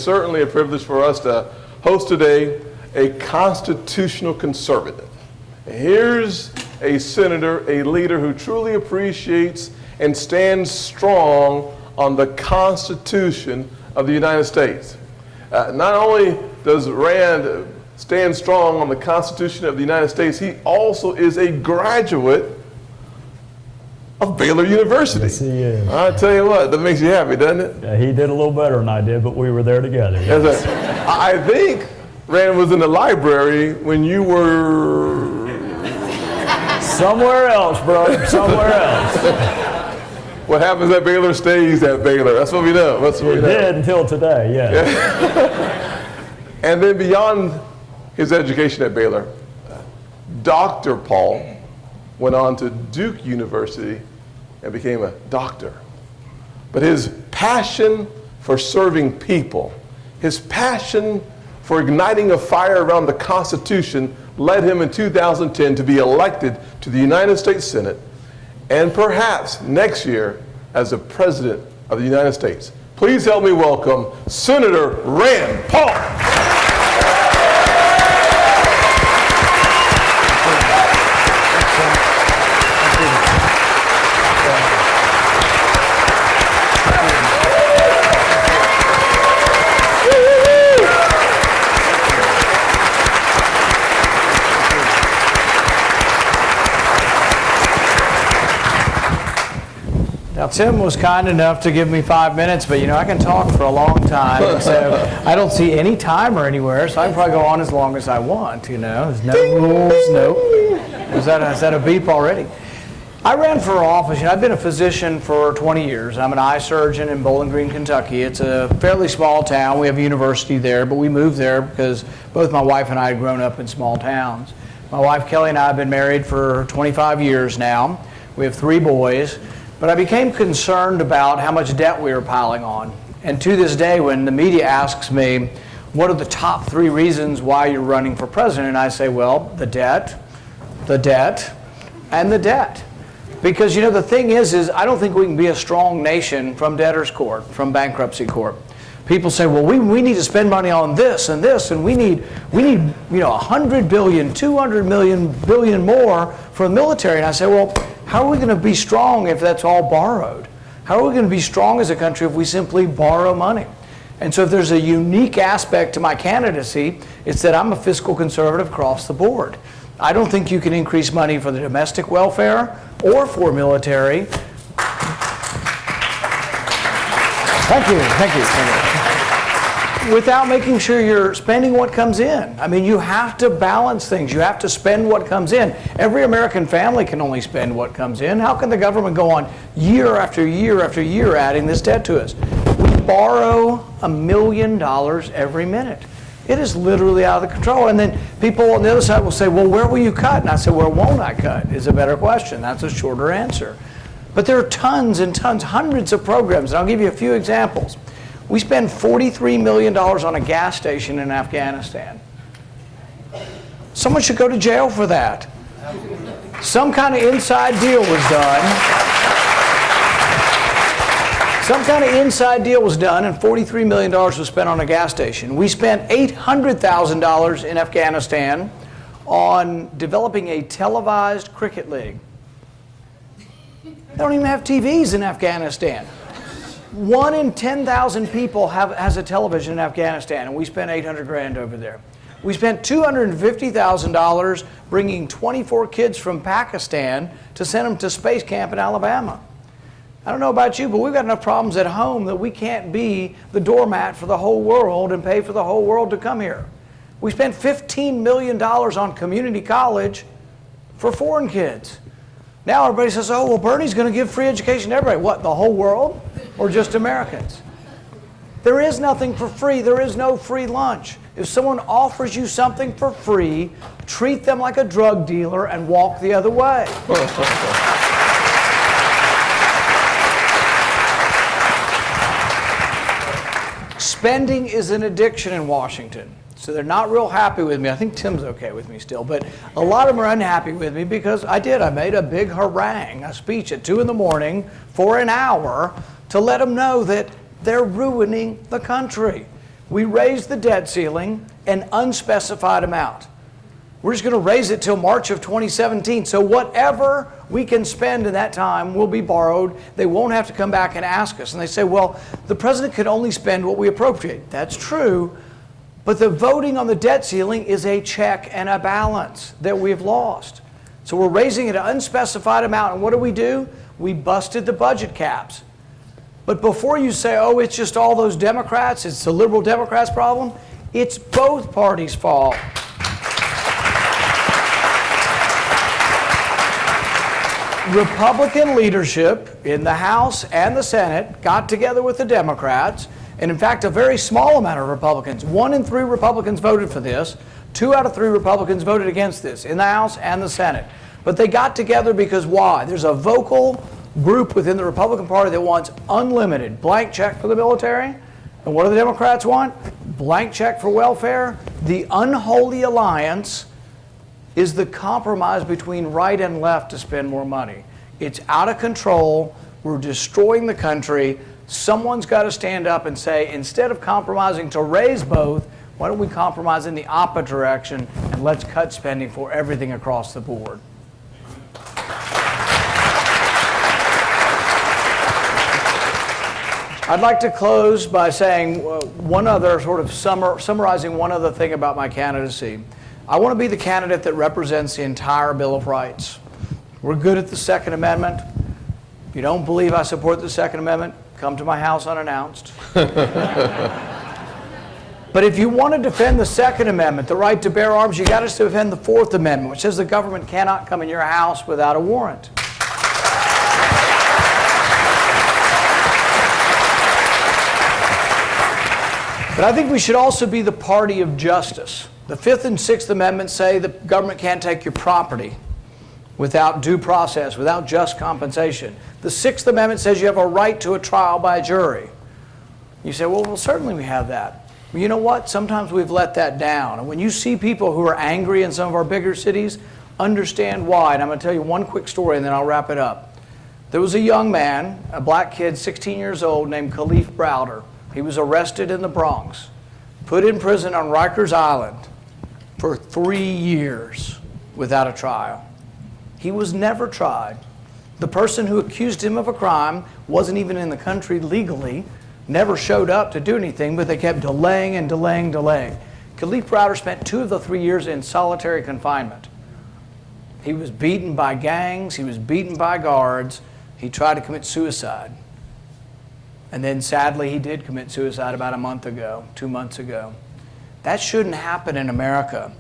certainly a privilege for us to host today a constitutional conservative. Here's a senator, a leader who truly appreciates and stands strong on the Constitution of the United States. Not only does Rand stand strong on the Constitution of the United States, he also is a graduate of Baylor University. Yes, he is. I tell you what, that makes you happy, doesn't it? Yeah, he did a little better than I did, but we were there together. Yes. I think Rand was in the library when you were... Somewhere else, bro. Somewhere else. What happens at Baylor stays at Baylor. That's what we know. That's what we know. It did until today, yeah. And then beyond his education at Baylor, Dr. Paul went on to Duke University and became a doctor. But his passion for serving people, his passion for igniting a fire around the Constitution led him in 2010 to be elected to the United States Senate and perhaps next year as the President of the United States. Please help me welcome Senator Rand Paul. Now, Tim was kind enough to give me 5 minutes, but I can talk for a long time. So I don't see any timer anywhere, so I can probably go on as long as I want. There's no rules, no. Is that a beep already? I ran for office. I've been a physician for 20 years. I'm an eye surgeon in Bowling Green, Kentucky. It's a fairly small town. We have a university there, but we moved there because both my wife and I had grown up in small towns. My wife Kelly and I have been married for 25 years now. We have 3 boys. But I became concerned about how much debt we were piling on. And to this day, when the media asks me, what are the top 3 reasons why you're running for president? And I say, well, the debt, and the debt. Because, the thing is I don't think we can be a strong nation from debtor's court, from bankruptcy court. People say, well, we need to spend money on this, and we need $100 billion, $200 billion more for the military. And I say, well, how are we going to be strong if that's all borrowed? How are we going to be strong as a country if we simply borrow money? And so if there's a unique aspect to my candidacy, it's that I'm a fiscal conservative across the board. I don't think you can increase money for the domestic welfare or for military. Thank you. Without making sure you're spending what comes in. You have to balance things. You have to spend what comes in. Every American family can only spend what comes in. How can the government go on year after year after year adding this debt to us? We borrow $1 million every minute. It is literally out of control. And then people on the other side will say, well, where will you cut? And I say, where won't I cut? Is a better question. That's a shorter answer. But there are tons and tons, hundreds of programs. And I'll give you a few examples. We spend $43 million on a gas station in Afghanistan. Someone should go to jail for that. Some kind of inside deal was done. And $43 million was spent on a gas station. We spent $800,000 in Afghanistan on developing a televised cricket league. They don't even have TVs in Afghanistan. 1 in 10,000 people has a television in Afghanistan, and we spent $800,000 over there. We spent $250,000 bringing 24 kids from Pakistan to send them to space camp in Alabama. I don't know about you, but we've got enough problems at home that we can't be the doormat for the whole world and pay for the whole world to come here. We spent $15 million on community college for foreign kids. Now everybody says, oh, well, Bernie's going to give free education to everybody. What, the whole world or just Americans? There is nothing for free. There is no free lunch. If someone offers you something for free, treat them like a drug dealer and walk the other way. Spending is an addiction in Washington. So they're not real happy with me. I think Tim's okay with me still, but a lot of them are unhappy with me because I made a big harangue, a speech at 2 in the morning for an hour to let them know that they're ruining the country. We raised the debt ceiling an unspecified amount. We're just going to raise it till March of 2017. So whatever we can spend in that time will be borrowed. They won't have to come back and ask us. And they say, well, the president could only spend what we appropriate. That's true. But the voting on the debt ceiling is a check and a balance that we've lost. So we're raising it an unspecified amount. And what do? We busted the budget caps. But before you say, oh, it's just all those Democrats, it's the liberal Democrats' problem, it's both parties' fault. Republican leadership in the House and the Senate got together with the Democrats, and in fact, a very small amount of Republicans, 1 in 3 Republicans voted for this, 2 out of 3 Republicans voted against this in the House and the Senate. But they got together because why? There's a vocal group within the Republican Party that wants unlimited blank check for the military. And what do the Democrats want? Blank check for welfare. The unholy alliance is the compromise between right and left to spend more money. It's out of control. We're destroying the country. Someone's got to stand up and say, instead of compromising to raise both, why don't we compromise in the opposite direction and let's cut spending for everything across the board. I'd like to close by saying one other sort of summarizing one other thing about my candidacy. I want to be the candidate that represents the entire Bill of Rights. We're good at the Second Amendment. If you don't believe I support the Second Amendment, come to my house unannounced. But if you want to defend the Second Amendment, the right to bear arms, you got to defend the Fourth Amendment, which says the government cannot come in your house without a warrant. But I think we should also be the party of justice. The Fifth and Sixth Amendments say the government can't take your property without due process, without just compensation. The Sixth Amendment says you have a right to a trial by a jury. You say, well, certainly we have that. Well, you know what? Sometimes we've let that down. And when you see people who are angry in some of our bigger cities, understand why. And I'm going to tell you one quick story and then I'll wrap it up. There was a young man, a black kid, 16 years old, named Khalif Browder. He was arrested in the Bronx, put in prison on Rikers Island for 3 years without a trial. He was never tried. The person who accused him of a crime wasn't even in the country legally, never showed up to do anything, but they kept delaying and delaying. Khalif Browder spent 2 of the 3 years in solitary confinement. He was beaten by gangs, he was beaten by guards, he tried to commit suicide. And then sadly he did commit suicide about a month ago, 2 months ago. That shouldn't happen in America.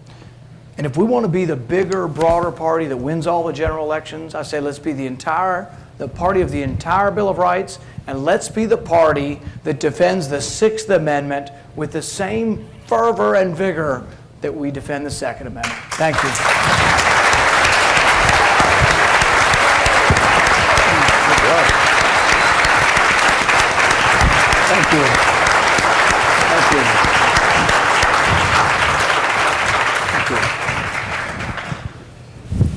And if we want to be the bigger, broader party that wins all the general elections, I say let's be the party of the entire Bill of Rights, and let's be the party that defends the Sixth Amendment with the same fervor and vigor that we defend the Second Amendment. Thank you. Thank you. Thank you.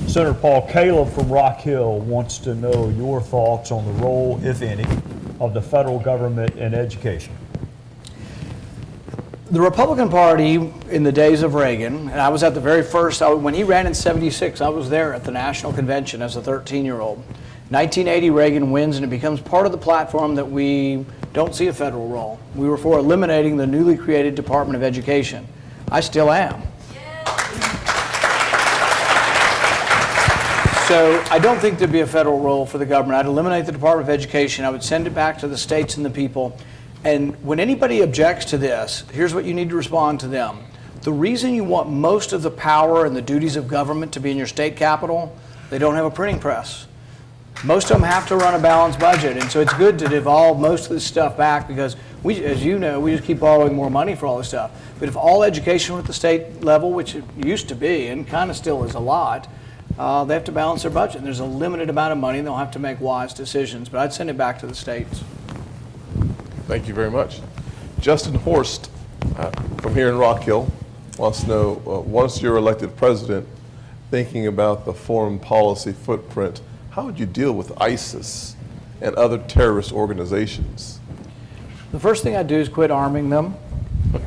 Senator Paul, Caleb from Rock Hill wants to know your thoughts on the role, if any, of the federal government in education. The Republican Party in the days of Reagan, and I was at the very first, when he ran in '76, I was there at the National Convention as a 13-year-old. 1980, Reagan wins, and it becomes part of the platform that we don't see a federal role. We were for eliminating the newly created Department of Education. I still am. So I don't think there'd be a federal role for the government. I'd eliminate the Department of Education. I would send it back to the states and the people. And when anybody objects to this, here's what you need to respond to them. The reason you want most of the power and the duties of government to be in your state capital, they don't have a printing press. Most of them have to run a balanced budget. And so it's good to devolve most of this stuff back because, we, as you know, we just keep borrowing more money for all this stuff. But if all education were at the state level, which it used to be and kind of still is a lot, they have to balance their budget. And there's a limited amount of money and they'll have to make wise decisions. But I'd send it back to the states. Thank you very much. Justin Horst from here in Rock Hill wants to know, once you're elected president, thinking about the foreign policy footprint, how would you deal with ISIS and other terrorist organizations? The first thing I'd do is quit arming them. The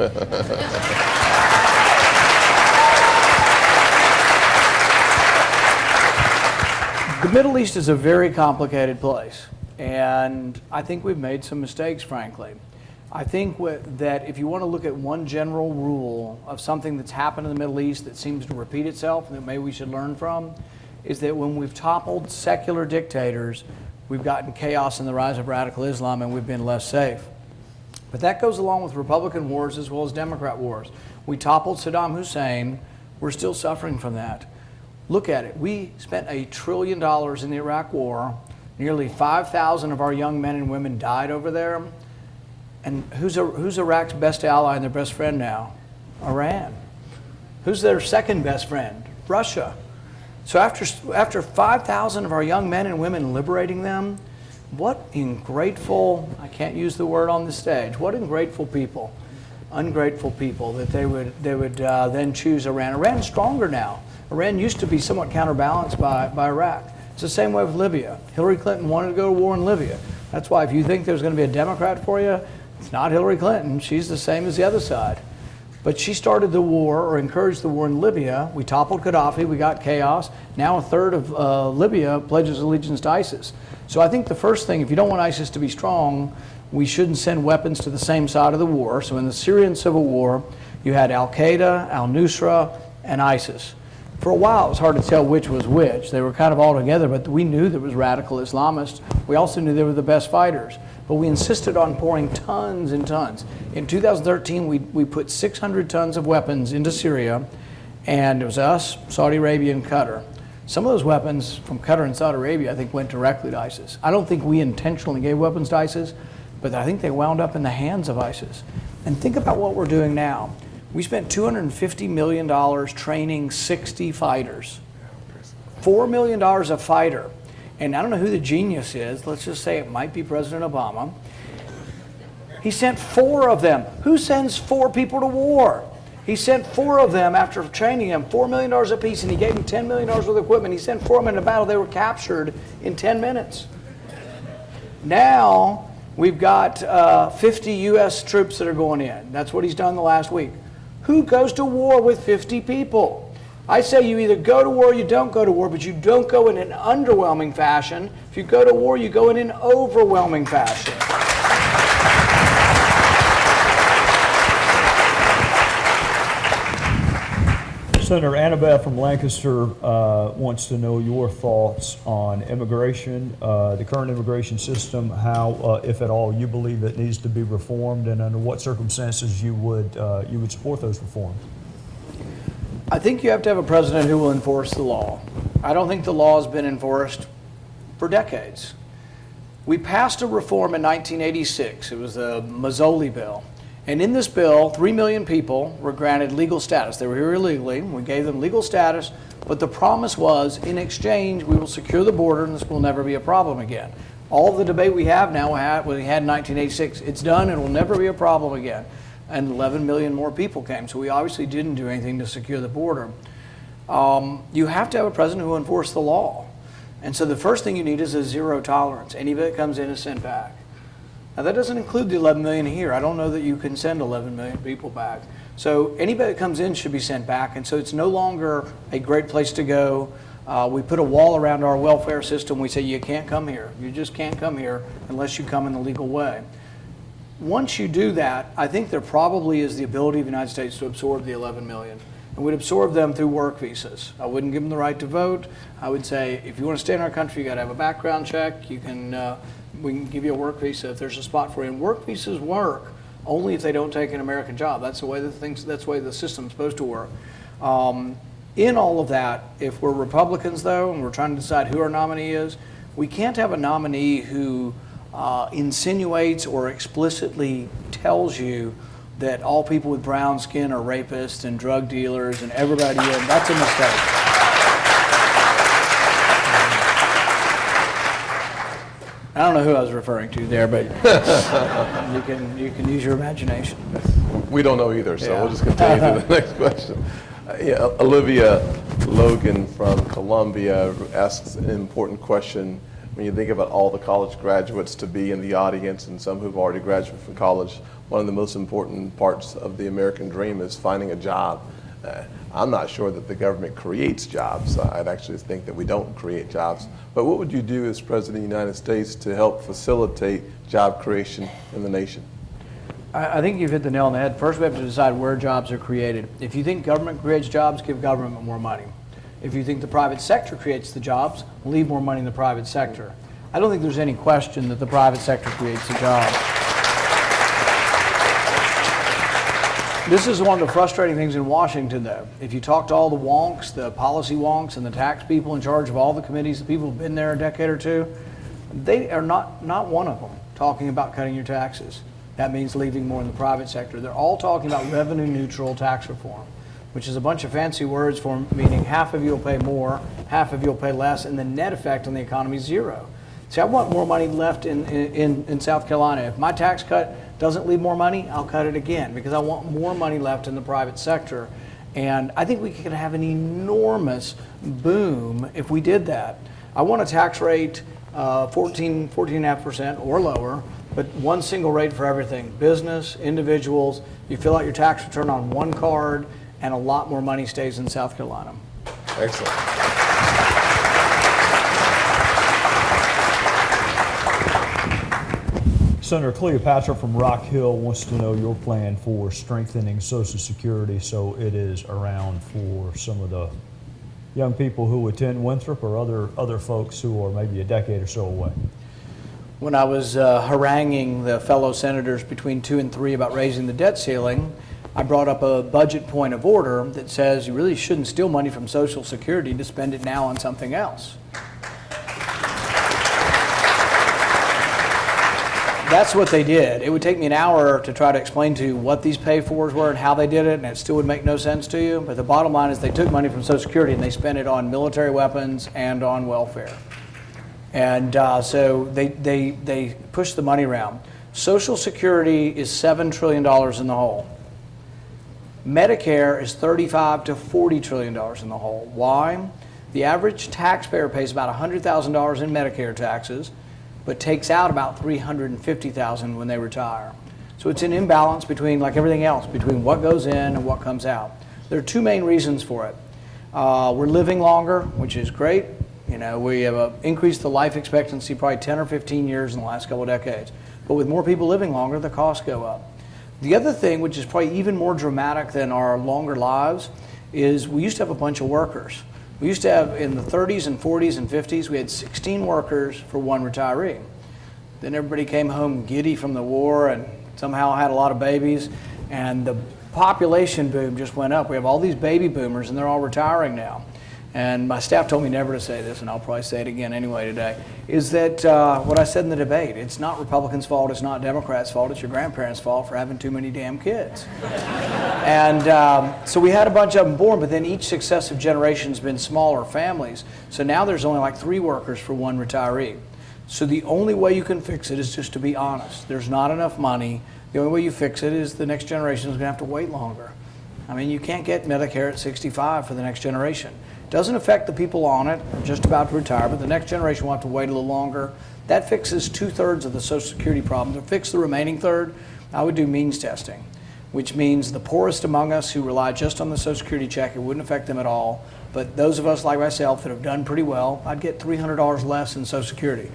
Middle East is a very complicated place, and I think we've made some mistakes, frankly. I think that if you want to look at one general rule of something that's happened in the Middle East that seems to repeat itself and that maybe we should learn from, is that when we've toppled secular dictators, we've gotten chaos and the rise of radical Islam, and we've been less safe. But that goes along with Republican wars as well as Democrat wars. We toppled Saddam Hussein. We're still suffering from that. Look at it. We spent $1 trillion in the Iraq War. Nearly 5,000 of our young men and women died over there. And who's Iraq's best ally and their best friend now? Iran. Who's their second best friend? Russia. So after 5,000 of our young men and women liberating them, what ungrateful, I can't use the word on the stage, what ungrateful people that they would then choose Iran. Iran's stronger now. Iran used to be somewhat counterbalanced by Iraq. It's the same way with Libya. Hillary Clinton wanted to go to war in Libya. That's why if you think there's going to be a Democrat for you, it's not Hillary Clinton. She's the same as the other side. But she started the war or encouraged the war in Libya. We toppled Gaddafi. We got chaos. Now a third of Libya pledges allegiance to ISIS. So I think the first thing, if you don't want ISIS to be strong, we shouldn't send weapons to the same side of the war. So in the Syrian civil war, you had Al-Qaeda, al-Nusra, and ISIS. For a while, it was hard to tell which was which. They were kind of all together, but we knew there was radical Islamists. We also knew they were the best fighters. But we insisted on pouring tons and tons. In 2013, we put 600 tons of weapons into Syria, and it was us, Saudi Arabia, and Qatar. Some of those weapons from Qatar and Saudi Arabia, I think, went directly to ISIS. I don't think we intentionally gave weapons to ISIS, but I think they wound up in the hands of ISIS. And think about what we're doing now. We spent $250 million training 60 fighters. $4 million a fighter. And I don't know who the genius is. Let's just say it might be President Obama. He sent 4 of them. Who sends 4 people to war? He sent 4 of them after training them, $4 million apiece, and he gave them $10 million worth of equipment. He sent 4 of them into battle. They were captured in 10 minutes. Now we've got 50 U.S. troops that are going in. That's what he's done the last week. Who goes to war with 50 people? I say you either go to war or you don't go to war, but you don't go in an underwhelming fashion. If you go to war, you go in an overwhelming fashion. Senator Annabeth from Lancaster wants to know your thoughts on immigration, the current immigration system, how, if at all, you believe it needs to be reformed, and under what circumstances you would support those reforms. I think you have to have a president who will enforce the law. I don't think the law has been enforced for decades. We passed a reform in 1986. It was the Mazzoli bill. And in this bill, 3 million people were granted legal status. They were here illegally. We gave them legal status, but the promise was, in exchange, we will secure the border and this will never be a problem again. All the debate we have now, we had in 1986, it's done, it will never be a problem again. And 11 million more people came, so we obviously didn't do anything to secure the border. You have to have a president who will enforce the law. And so the first thing you need is a zero tolerance. Anybody that comes in is sent back. Now that doesn't include the 11 million here. I don't know that you can send 11 million people back. So anybody that comes in should be sent back, and so it's no longer a great place to go. We put a wall around our welfare system. We say you can't come here. You just can't come here unless you come in the legal way. Once you do that, I think there probably is the ability of the United States to absorb the 11 million. And we'd absorb them through work visas. I wouldn't give them the right to vote. I would say, if you want to stay in our country, you got to have a background check. You can, we can give you a work visa if there's a spot for you. And work visas work only if they don't take an American job. That's the way that's the way the system's supposed to work. In all of that, if we're Republicans though, and we're trying to decide who our nominee is, we can't have a nominee who insinuates or explicitly tells you that all people with brown skin are rapists and drug dealers and everybody in. That's a mistake. I don't know who I was referring to there, but you can use your imagination. We don't know either, so we'll just continue to the next question. Olivia Logan from Columbia asks an important question. when you think about all the college graduates to be in the audience and some who've already graduated from college, one of the most important parts of the American dream is finding a job. I'm not sure that the government creates jobs. I'd actually think that we don't create jobs. But what would you do as President of the United States to help facilitate job creation in the nation? I think you've hit the nail on the head. First, we have to decide where jobs are created. If you think government creates jobs, give government more money. If you think the private sector creates the jobs, leave more money in the private sector. I don't think there's any question that the private sector creates the jobs. This is one of the frustrating things in Washington, though. If you talk to all the wonks, the policy wonks, and the tax people in charge of all the committees, the people who've been there a decade or two, they are not one of them talking about cutting your taxes. That means leaving more in the private sector. They're all talking about revenue neutral tax reform, which is a bunch of fancy words for meaning half of you will pay more, half of you will pay less, and the net effect on the economy is zero. See, I want more money left in South Carolina. If my tax cut doesn't leave more money, I'll cut it again because I want more money left in the private sector. And I think we could have an enormous boom if we did that. I want a tax rate 14.5% or lower, but one single rate for everything. Business, individuals, you fill out your tax return on one card, and a lot more money stays in South Carolina. Excellent. Senator Cleopatra from Rock Hill wants to know your plan for strengthening Social Security so it is around for some of the young people who attend Winthrop or other folks who are maybe a decade or so away. When I was haranguing the fellow senators between 2 and 3 about raising the debt ceiling, I brought up a budget point of order that says you really shouldn't steal money from Social Security to spend it now on something else. That's what they did. It would take me an hour to try to explain to you what these pay-fors were and how they did it, and it still would make no sense to you. But the bottom line is they took money from Social Security and they spent it on military weapons and on welfare. And so they pushed the money around. Social Security is $7 trillion in the hole. Medicare is $35 to $40 trillion in the hole. Why? The average taxpayer pays about $100,000 in Medicare taxes, but takes out about $350,000 when they retire. So it's an imbalance between, like everything else, between what goes in and what comes out. There are 2 main reasons for it. We're living longer, which is great. You know, we have increased the life expectancy probably 10 or 15 years in the last couple of decades. But with more people living longer, the costs go up. The other thing, which is probably even more dramatic than our longer lives, is we used to have a bunch of workers. We used to have, in the 30s and 40s and 50s, we had 16 workers for one retiree. Then everybody came home giddy from the war and somehow had a lot of babies, and the population boom just went up. We have all these baby boomers, and they're all retiring now. And my staff told me never to say this, and I'll probably say it again anyway today, is that what I said in the debate, it's not Republicans' fault, it's not Democrats' fault, it's your grandparents' fault for having too many damn kids. And so we had a bunch of them born, but then each successive generation's been smaller families. So now there's only like 3 workers for one retiree. So the only way you can fix it is just to be honest. There's not enough money. The only way you fix it is the next generation is going to have to wait longer. I mean, you can't get Medicare at 65 for the next generation. Doesn't affect the people on it, just about to retire, but the next generation will have to wait a little longer. That fixes 2/3 of the Social Security problem. To fix the remaining third, I would do means testing, which means the poorest among us who rely just on the Social Security check, it wouldn't affect them at all. But those of us like myself that have done pretty well, I'd get $300 less in Social Security.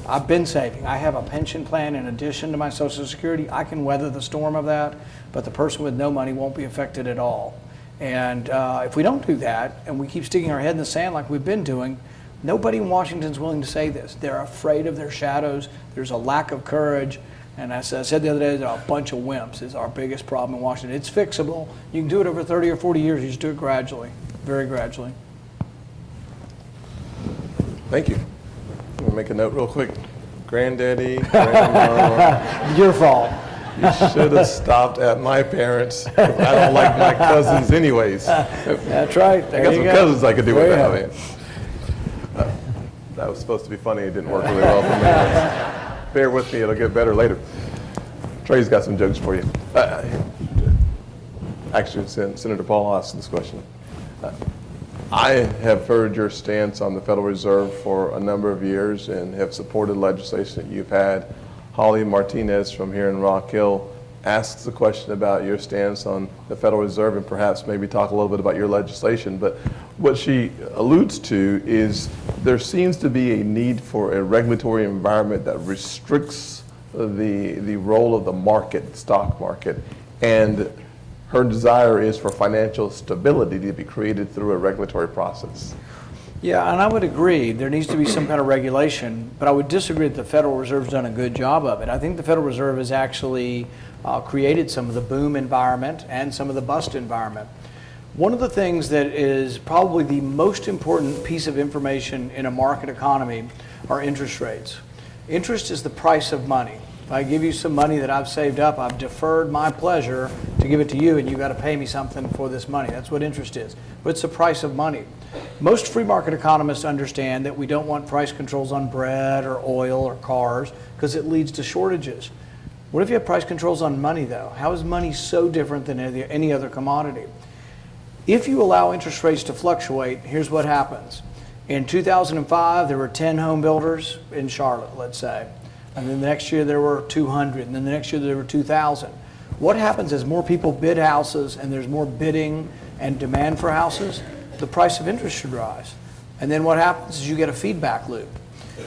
I've been saving. I have a pension plan in addition to my Social Security. I can weather the storm of that, but the person with no money won't be affected at all. And if we don't do that, and we keep sticking our head in the sand like we've been doing, nobody in Washington is willing to say this. They're afraid of their shadows. There's a lack of courage. And as I said the other day, there are a bunch of wimps is our biggest problem in Washington. It's fixable. You can do it over 30 or 40 years. You just do it gradually, very gradually. Thank you. I'm going to make a note real quick. Granddaddy, grandma. Your fault. You should have stopped at my parents. I don't like my cousins anyways. That's right. I got some cousins I could do with that, man. That was supposed to be funny. It didn't work really well for me. Bear with me. It'll get better later. Trey's got some jokes for you. Actually, Senator Paul asked this question. I have heard your stance on the Federal Reserve for a number of years and have supported legislation that you've had. Holly Martinez from here in Rock Hill asks a question about your stance on the Federal Reserve and perhaps maybe talk a little bit about your legislation. But what she alludes to is there seems to be a need for a regulatory environment that restricts the role of the market, stock market, and her desire is for financial stability to be created through a regulatory process. Yeah, and I would agree. There needs to be some kind of regulation, but I would disagree that the Federal Reserve's done a good job of it. I think the Federal Reserve has actually created some of the boom environment and some of the bust environment. One of the things that is probably the most important piece of information in a market economy are interest rates. Interest is the price of money. If I give you some money that I've saved up, I've deferred my pleasure to give it to you, and you got to pay me something for this money. That's what interest is. But it's the price of money. Most free market economists understand that we don't want price controls on bread or oil or cars because it leads to shortages. What if you have price controls on money, though? How is money so different than any other commodity? If you allow interest rates to fluctuate, here's what happens. In 2005, there were 10 home builders in Charlotte, let's say. And then the next year there were 200, and then the next year there were 2,000. What happens as more people bid houses and there's more bidding and demand for houses? The price of interest should rise. And then what happens is you get a feedback loop.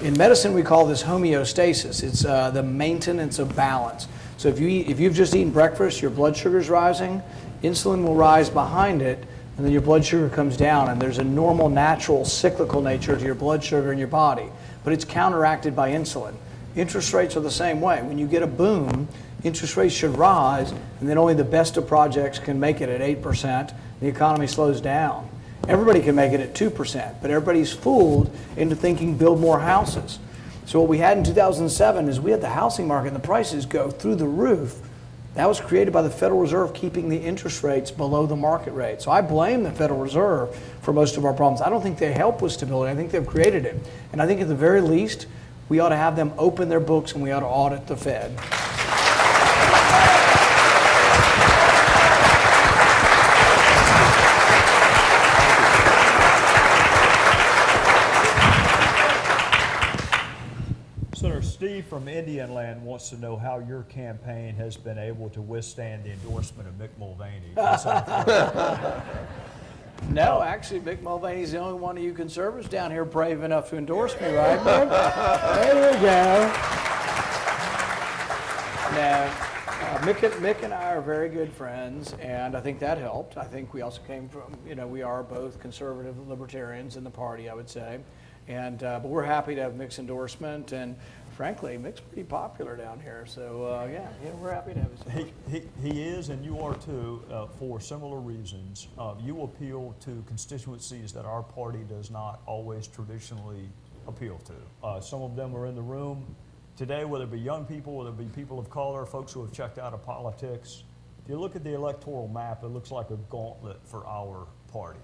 In medicine, we call this homeostasis. It's the maintenance of balance. So if you've just eaten breakfast, your blood sugar's rising, insulin will rise behind it, and then your blood sugar comes down, and there's a normal, natural, cyclical nature to your blood sugar in your body. But it's counteracted by insulin. Interest rates are the same way. When you get a boom, interest rates should rise, and then only the best of projects can make it at 8%. The economy slows down. Everybody can make it at 2%, but everybody's fooled into thinking build more houses. So what we had in 2007 is we had the housing market and the prices go through the roof. That was created by the Federal Reserve keeping the interest rates below the market rate. So I blame the Federal Reserve for most of our problems. I don't think they help with stability. I think they've created it. And I think at the very least, we ought to have them open their books and we ought to audit the Fed. Senator Steve from Indian Land wants to know how your campaign has been able to withstand the endorsement of Mick Mulvaney. No, actually, Mick Mulvaney's the only one of you conservatives down here brave enough to endorse me, right, Mick? There you go. No, Mick and I are very good friends, and I think that helped. I think we also came from, we are both conservative libertarians in the party, I would say. And but we're happy to have Mick's endorsement, and frankly, Mick's pretty popular down here. So yeah, we're happy to have his endorsement. He is, and you are too, for similar reasons. You appeal to constituencies that our party does not always traditionally appeal to. Some of them are in the room today, whether it be young people, whether it be people of color, folks who have checked out of politics. If you look at the electoral map, it looks like a gauntlet for our party.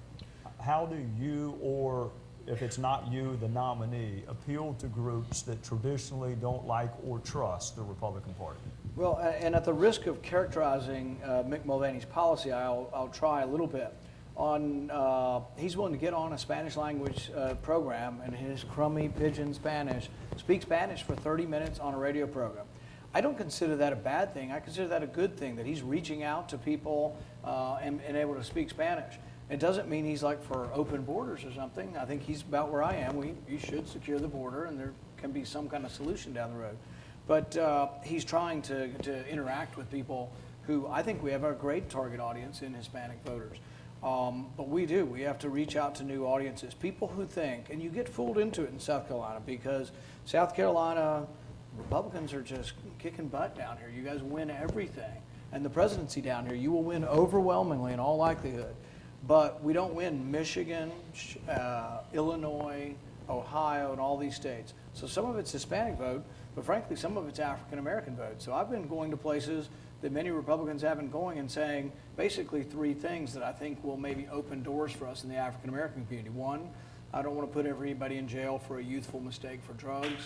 How do you, or if it's not you, the nominee, appeal to groups that traditionally don't like or trust the Republican Party? Well, and at the risk of characterizing Mick Mulvaney's policy, I'll try a little bit. He's willing to get on a Spanish language program and his crummy pidgin Spanish, speak Spanish for 30 minutes on a radio program. I don't consider that a bad thing. I consider that a good thing, that he's reaching out to people and able to speak Spanish. It doesn't mean he's like for open borders or something. I think he's about where I am. You should secure the border, and there can be some kind of solution down the road. But he's trying to interact with people who I think we have a great target audience in Hispanic voters. But we have to reach out to new audiences, people who think, and you get fooled into it in South Carolina, because South Carolina Republicans are just kicking butt down here. You guys win everything. And the presidency down here, you will win overwhelmingly in all likelihood. But we don't win Michigan, Illinois, Ohio, and all these states. So some of it's Hispanic vote, but frankly, some of it's African American vote. So I've been going to places that many Republicans haven't going and saying basically three things that I think will maybe open doors for us in the African American community. One, I don't want to put everybody in jail for a youthful mistake for drugs.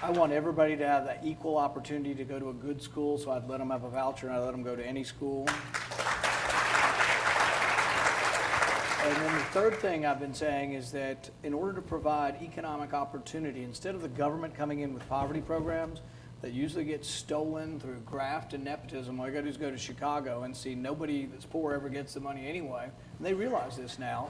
I want everybody to have that equal opportunity to go to a good school, so I'd let them have a voucher and I'd let them go to any school. And then the third thing I've been saying is that in order to provide economic opportunity, instead of the government coming in with poverty programs that usually get stolen through graft and nepotism, all you gotta do is go to Chicago and see nobody that's poor ever gets the money anyway. And they realize this now.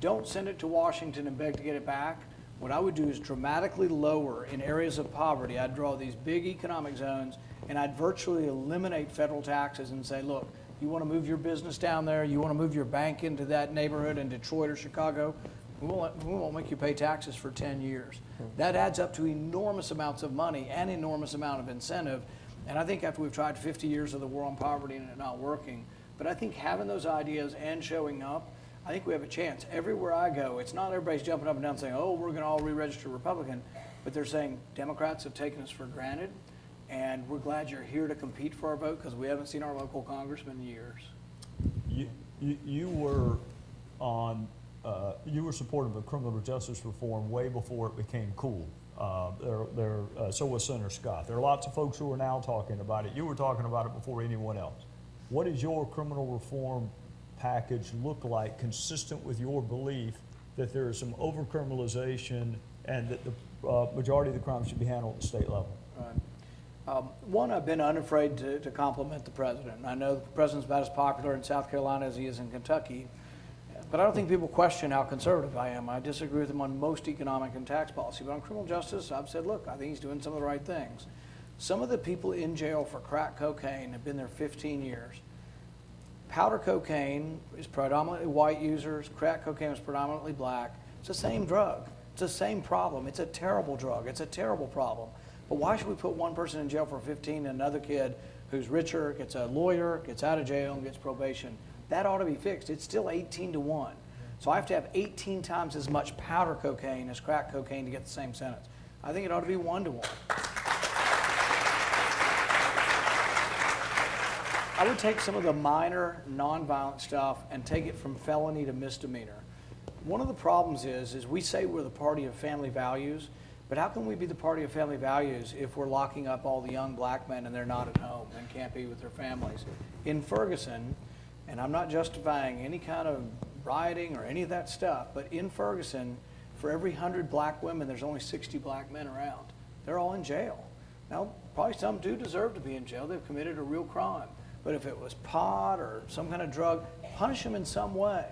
Don't send it to Washington and beg to get it back. What I would do is dramatically lower in areas of poverty. I'd draw these big economic zones and I'd virtually eliminate federal taxes and say, look, you want to move your business down there, you want to move your bank into that neighborhood in Detroit or Chicago, we won't make you pay taxes for 10 years. That adds up to enormous amounts of money and enormous amount of incentive. And I think after we've tried 50 years of the war on poverty and it not working, but I think having those ideas and showing up, I think we have a chance. Everywhere I go, it's not everybody's jumping up and down saying, oh, we're going to all re-register Republican, but they're saying Democrats have taken us for granted, and we're glad you're here to compete for our vote because we haven't seen our local congressman in years. You were on, you were supportive of criminal justice reform way before it became cool. So was Senator Scott. There are lots of folks who are now talking about it. You were talking about it before anyone else. What does your criminal reform package look like consistent with your belief that there is some over-criminalization and that the majority of the crime should be handled at the state level? Right. One, I've been unafraid to compliment the president. I know the president's about as popular in South Carolina as he is in Kentucky, but I don't think people question how conservative I am. I disagree with him on most economic and tax policy, but on criminal justice, I've said, look, I think he's doing some of the right things. Some of the people in jail for crack cocaine have been there 15 years. Powder cocaine is predominantly white users. Crack cocaine is predominantly black. It's the same drug. It's the same problem. It's a terrible drug. It's a terrible problem. But why should we put one person in jail for 15 and another kid who's richer, gets a lawyer, gets out of jail, and gets probation? That ought to be fixed. It's still 18-1. So I have to have 18 times as much powder cocaine as crack cocaine to get the same sentence. I think it ought to be 1-1. I would take some of the minor, nonviolent stuff and take it from felony to misdemeanor. One of the problems is we say we're the party of family values, but how can we be the party of family values if we're locking up all the young black men and they're not at home and can't be with their families? In Ferguson, and I'm not justifying any kind of rioting or any of that stuff, but in Ferguson, for every 100 black women, there's only 60 black men around. They're all in jail. Now, probably some do deserve to be in jail. They've committed a real crime. But if it was pot or some kind of drug, punish them in some way.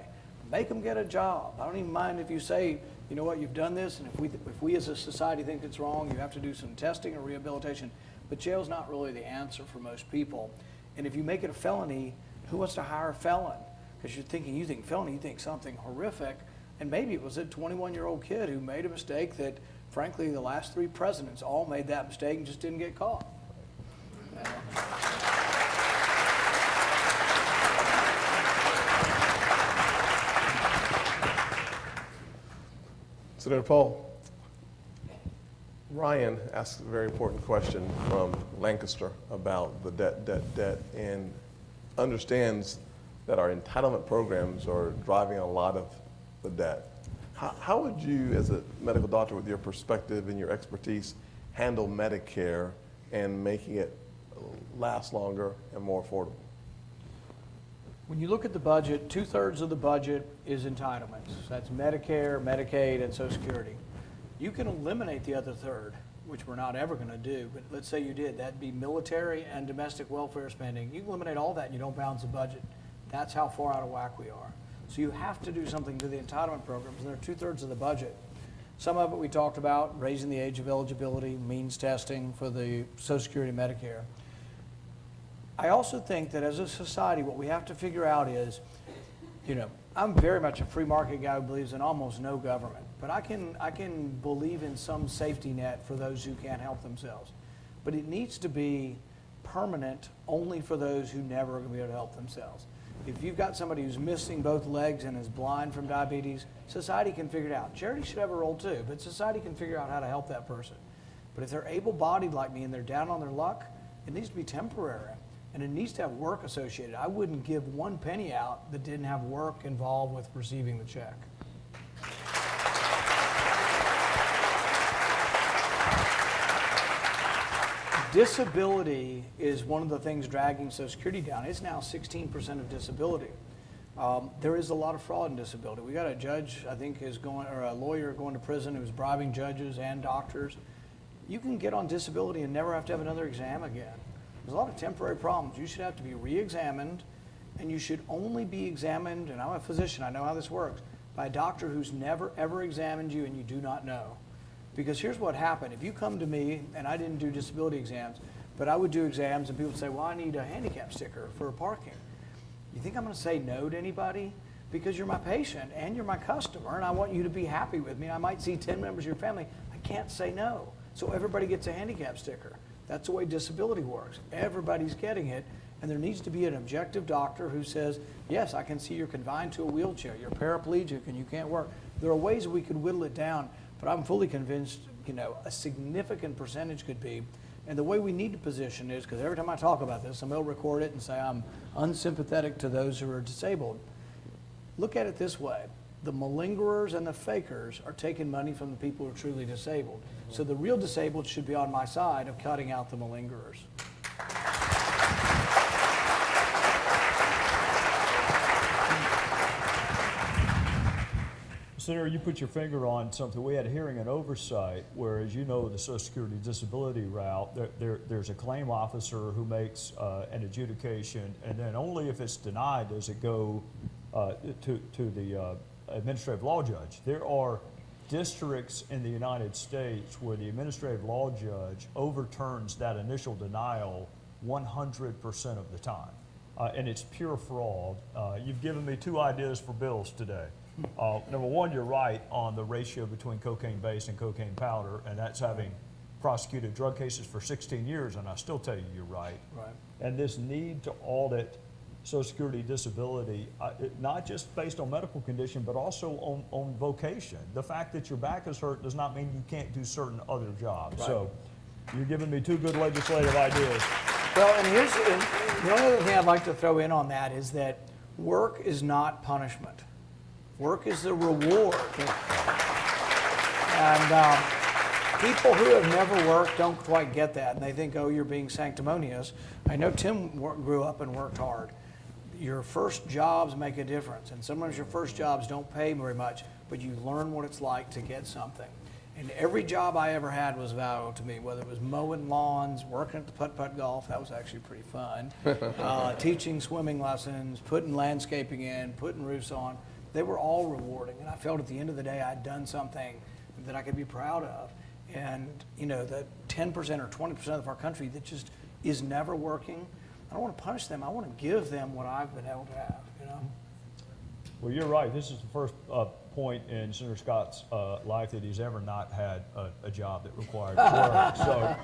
Make them get a job. I don't even mind if you say, you know what, you've done this, and if we as a society think it's wrong, you have to do some testing or rehabilitation. But jail's not really the answer for most people. And if you make it a felony, who wants to hire a felon? Because you think felony, you think something horrific. And maybe it was a 21-year-old kid who made a mistake that, frankly, the last 3 presidents all made that mistake and just didn't get caught. Senator Paul, Ryan asked a very important question from Lancaster about the debt, and understands that our entitlement programs are driving a lot of the debt. How would you, as a medical doctor with your perspective and your expertise, handle Medicare and making it last longer and more affordable? When you look at the budget, 2/3 of the budget is entitlements. That's Medicare, Medicaid, and Social Security. You can eliminate the other third, which we're not ever going to do, but let's say you did. That'd be military and domestic welfare spending. You can eliminate all that and you don't balance the budget. That's how far out of whack we are. So you have to do something to the entitlement programs, and they're 2/3 of the budget. Some of it we talked about, raising the age of eligibility, means testing for the Social Security and Medicare. I also think that as a society, what we have to figure out is, I'm very much a free market guy who believes in almost no government, but I can believe in some safety net for those who can't help themselves. But it needs to be permanent only for those who never are going to be able to help themselves. If you've got somebody who's missing both legs and is blind from diabetes, society can figure it out. Charity should have a role too, but society can figure out how to help that person. But if they're able-bodied like me and they're down on their luck, it needs to be temporary. And it needs to have work associated. I wouldn't give 1 penny out that didn't have work involved with receiving the check. Disability is one of the things dragging Social Security down. It's now 16% of disability. There is a lot of fraud in disability. We got a judge, I think, or a lawyer going to prison who's bribing judges and doctors. You can get on disability and never have to have another exam again. There's a lot of temporary problems. You should have to be re-examined, and you should only be examined, and I'm a physician, I know how this works, by a doctor who's never ever examined you and you do not know. Because here's what happened. If you come to me, and I didn't do disability exams, but I would do exams and people would say, well, I need a handicap sticker for parking. You think I'm going to say no to anybody? Because you're my patient and you're my customer and I want you to be happy with me. I might see 10 members of your family. I can't say no. So everybody gets a handicap sticker. That's the way disability works. Everybody's getting it, and there needs to be an objective doctor who says, yes, I can see you're confined to a wheelchair, you're paraplegic and you can't work. There are ways we could whittle it down, but I'm fully convinced, a significant percentage could be. And the way we need to position is, because every time I talk about this, somebody will record it and say I'm unsympathetic to those who are disabled. Look at it this way. The malingerers and the fakers are taking money from the people who are truly disabled. So the real disabled should be on my side of cutting out the malingerers. Senator, you put your finger on something. We had a hearing and oversight where, as you know, the Social Security disability route, there's a claim officer who makes an adjudication, and then only if it's denied does it go to the administrative law judge. There are districts in the United States where the administrative law judge overturns that initial denial 100% of the time. And it's pure fraud. You've given me two ideas for bills today. Number one, you're right on the ratio between cocaine base and cocaine powder, and that's having prosecuted drug cases for 16 years, and I still tell you you're right. Right. And this need to audit Social Security disability, not just based on medical condition, but also on vocation. The fact that your back is hurt does not mean you can't do certain other jobs. Right. So you're giving me two good legislative ideas. Well, and the only other thing I'd like to throw in on that is that work is not punishment. Work is the reward. And people who have never worked don't quite get that, and they think, oh, you're being sanctimonious. I know Tim grew up and worked hard. Your first jobs make a difference, and sometimes your first jobs don't pay very much, but you learn what it's like to get something. And every job I ever had was valuable to me, whether it was mowing lawns, working at the putt-putt golf, that was actually pretty fun, teaching swimming lessons, putting landscaping in, putting roofs on. They were all rewarding, and I felt at the end of the day I'd done something that I could be proud of. And the 10% or 20% of our country that just is never working, I don't want to punish them. I want to give them what I've been able to have. Well, you're right. This is the first point in Senator Scott's life that he's ever not had a job that required work. So,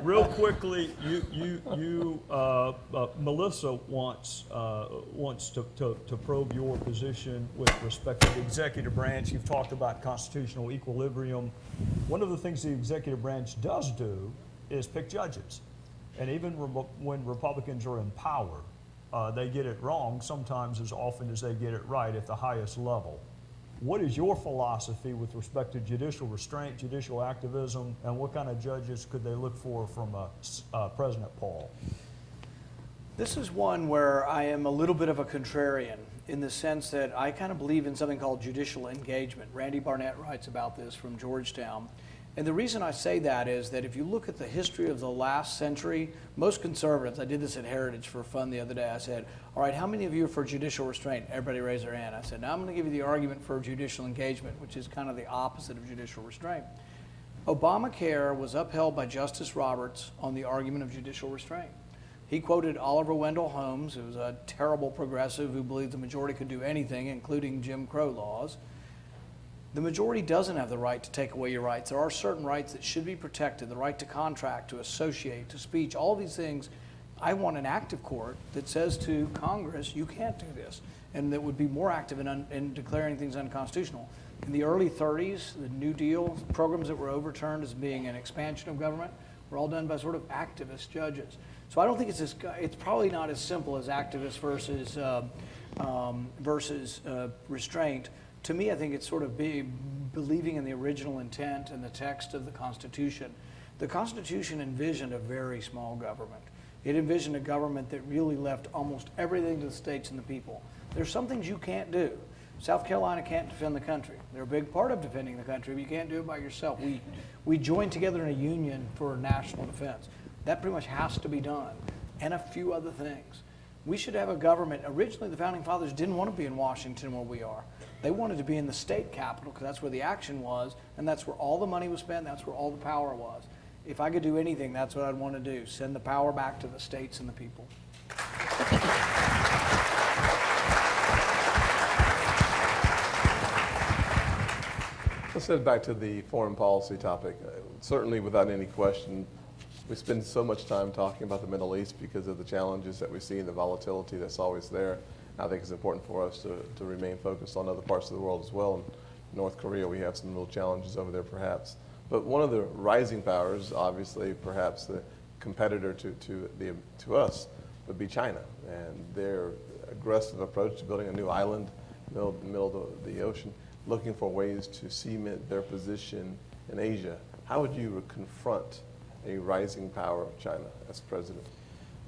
real quickly, Melissa wants to probe your position with respect to the executive branch. You've talked about constitutional equilibrium. One of the things the executive branch does do is pick judges, and even when Republicans are in power, they get it wrong sometimes as often as they get it right at the highest level. What is your philosophy with respect to judicial restraint, judicial activism, and what kind of judges could they look for from President Paul? This is one where I am a little bit of a contrarian in the sense that I kind of believe in something called judicial engagement. Randy Barnett writes about this from Georgetown. And the reason I say that is that if you look at the history of the last century, most conservatives, I did this at Heritage for fun the other day, I said, all right, how many of you are for judicial restraint? Everybody raised their hand. I said, now I'm going to give you the argument for judicial engagement, which is kind of the opposite of judicial restraint. Obamacare was upheld by Justice Roberts on the argument of judicial restraint. He quoted Oliver Wendell Holmes, who was a terrible progressive who believed the majority could do anything, including Jim Crow laws. The majority doesn't have the right to take away your rights. There are certain rights that should be protected, the right to contract, to associate, to speech, all these things. I want an active court that says to Congress, you can't do this, and that would be more active in declaring things unconstitutional. In the early 30s, the New Deal programs that were overturned as being an expansion of government were all done by sort of activist judges. So I don't think it's probably not as simple as activist versus restraint. To me, I think it's sort of believing in the original intent and the text of the Constitution. The Constitution envisioned a very small government. It envisioned a government that really left almost everything to the states and the people. There's some things you can't do. South Carolina can't defend the country. They're a big part of defending the country, but you can't do it by yourself. We joined together in a union for national defense. That pretty much has to be done, and a few other things. We should have a government. Originally, the Founding Fathers didn't want to be in Washington where we are. They wanted to be in the state capital because that's where the action was, and that's where all the money was spent, that's where all the power was. If I could do anything, that's what I'd want to do, send the power back to the states and the people. Let's head back to the foreign policy topic. Certainly, without any question, we spend so much time talking about the Middle East because of the challenges that we see and the volatility that's always there. I think it's important for us to remain focused on other parts of the world as well. In North Korea, we have some real challenges over there perhaps. But one of the rising powers, obviously, perhaps the competitor to us, would be China. And their aggressive approach to building a new island in the middle of the ocean, looking for ways to cement their position in Asia. How would you confront a rising power of China as president?